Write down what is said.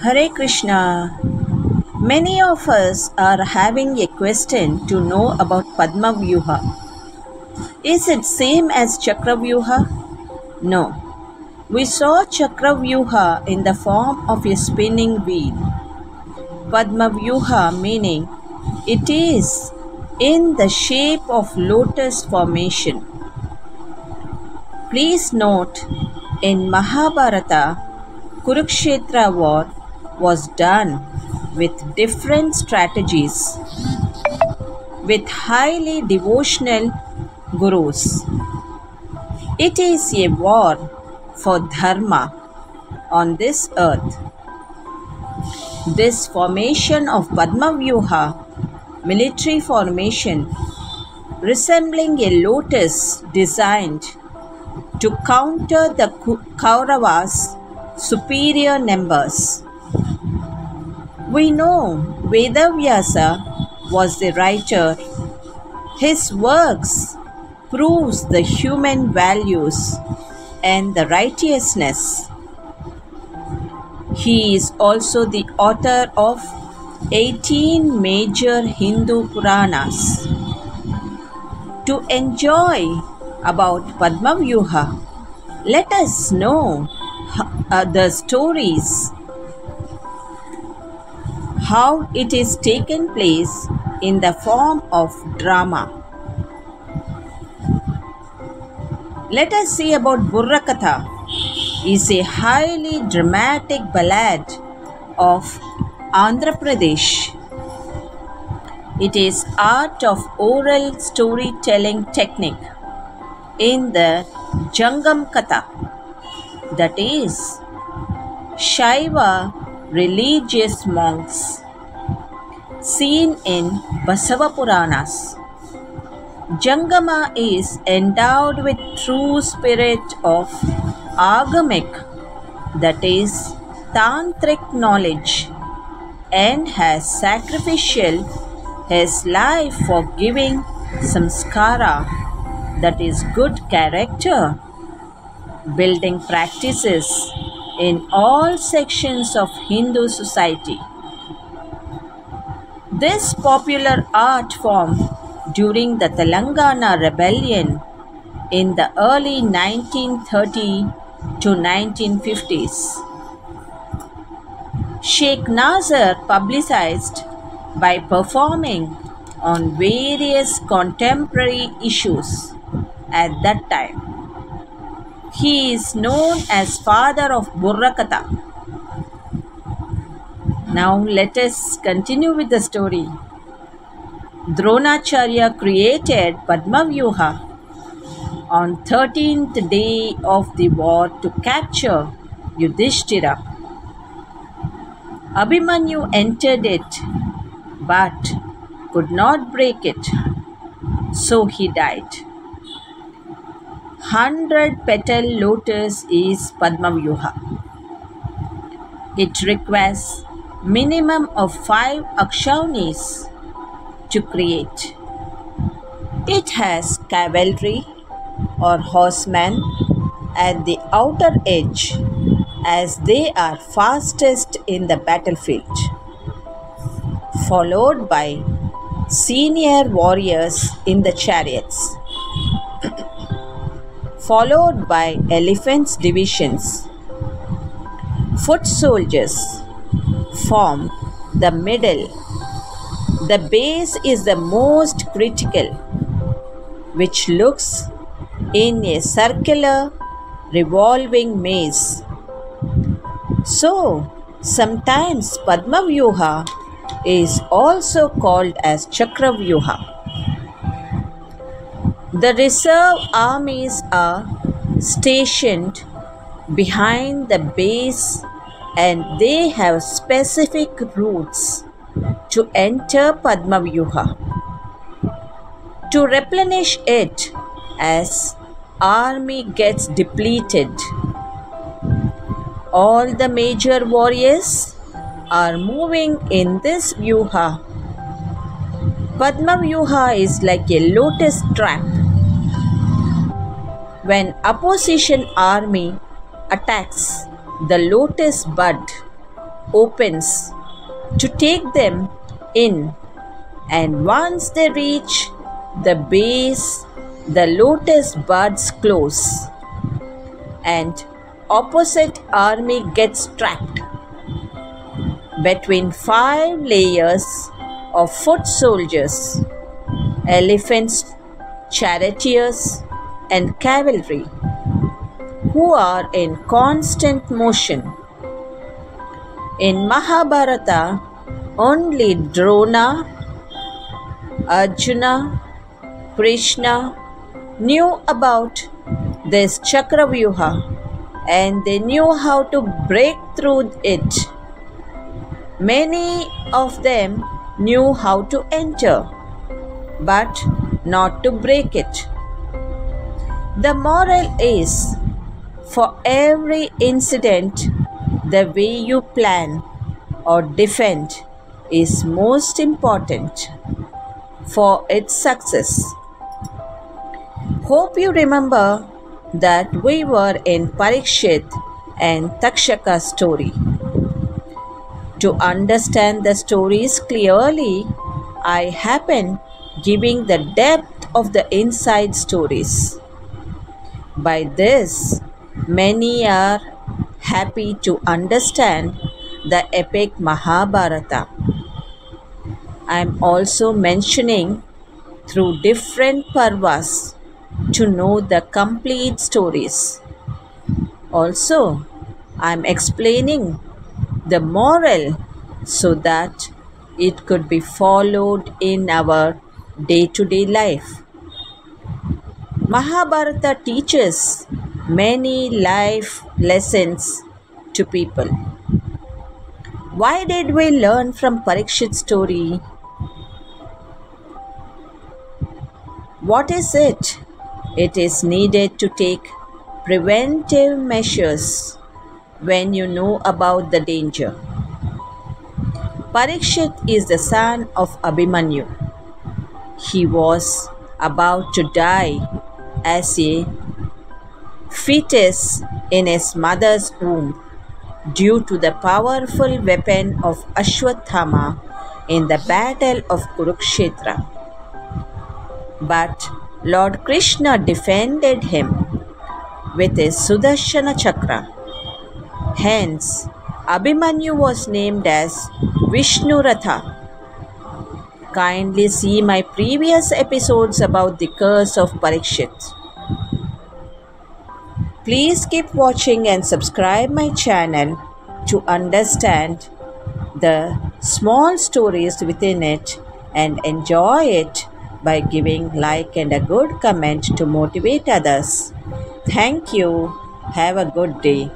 Hare Krishna. Many of us are having a question to know about Padma Vyuha. Is it same as Chakravyuha? No. We saw Chakravyuha in the form of a spinning wheel. Padma Vyuha meaning it is in the shape of lotus formation. Please note, in Mahabharata, Kurukshetra war was done with different strategies, with highly devotional gurus. It is a war for dharma on this earth. This formation of Padma Vyuha, military formation, resembling a lotus designed to counter the Kauravas' superior numbers. We know Vedavyasa was the writer. His works proves the human values and the righteousness. He is also the author of 18 major Hindu Puranas. To enjoy about Padma Vyuha, let us know the stories, how it is taken place in the form of drama. Let us see about Burrakatha. Is a highly dramatic ballad of Andhra Pradesh. It is art of oral storytelling technique in the Jangam Katha, that is, Shaiva religious monks seen in Basava Puranas. Jangama is endowed with true spirit of agamic, that is, tantric knowledge, and has sacrificial his life for giving samskara, that is, good character, building practices in all sections of Hindu society. This popular art form during the Telangana rebellion in the early 1930 to 1950s. Sheikh Nasser publicized by performing on various contemporary issues at that time. He is known as father of Burrakatha. Now let us continue with the story. Dronacharya created Padma Vyuha on 13th day of the war to capture Yudhishthira. Abhimanyu entered it but could not break it, so he died. 100-petal lotus is Padma Vyuha. It requires minimum of 5 akshaunis to create. It has cavalry or horsemen at the outer edge, as they are fastest in the battlefield, followed by senior warriors in the chariots, followed by elephants divisions. Foot soldiers form the middle. The base is the most critical, which looks in a circular revolving maze. So, sometimes Padma Vyuha is also called as Chakravyuha. The reserve armies are stationed behind the base and they have specific routes to enter Padma Vyuha. To replenish it as army gets depleted. All the major warriors are moving in this Vyuha. Padma Vyuha is like a lotus trap. When opposition army attacks the lotus bud, opens to take them in, and once they reach the base, the lotus buds close, and opposite army gets trapped between 5 layers of foot soldiers, elephants, charioteers, and cavalry, who are in constant motion. In Mahabharata, only Drona, Arjuna, Krishna knew about this Chakravyuha, and they knew how to break through it. Many of them knew how to enter, but not to break it. The moral is, for every incident, the way you plan or defend is most important for its success. Hope you remember that we were in Parikshit and Takshaka story. To understand the stories clearly, I happen giving the depth of the inside stories. By this, many are happy to understand the epic Mahabharata. I am also mentioning through different parvas to know the complete stories. Also, I am explaining the moral so that it could be followed in our day-to-day life. Mahabharata teaches many life lessons to people. Why did we learn from Parikshit's story? What is it? It is needed to take preventive measures when you know about the danger. Parikshit is the son of Abhimanyu. He was about to die as a fetus in his mother's womb due to the powerful weapon of Ashwathama in the battle of Kurukshetra. But Lord Krishna defended him with his Sudarshana Chakra. Hence, Abhimanyu was named as Vishnuratha. Kindly see my previous episodes about the curse of Parikshit. Please keep watching and subscribe my channel to understand the small stories within it and enjoy it by giving like and a good comment to motivate others. Thank you. Have a good day.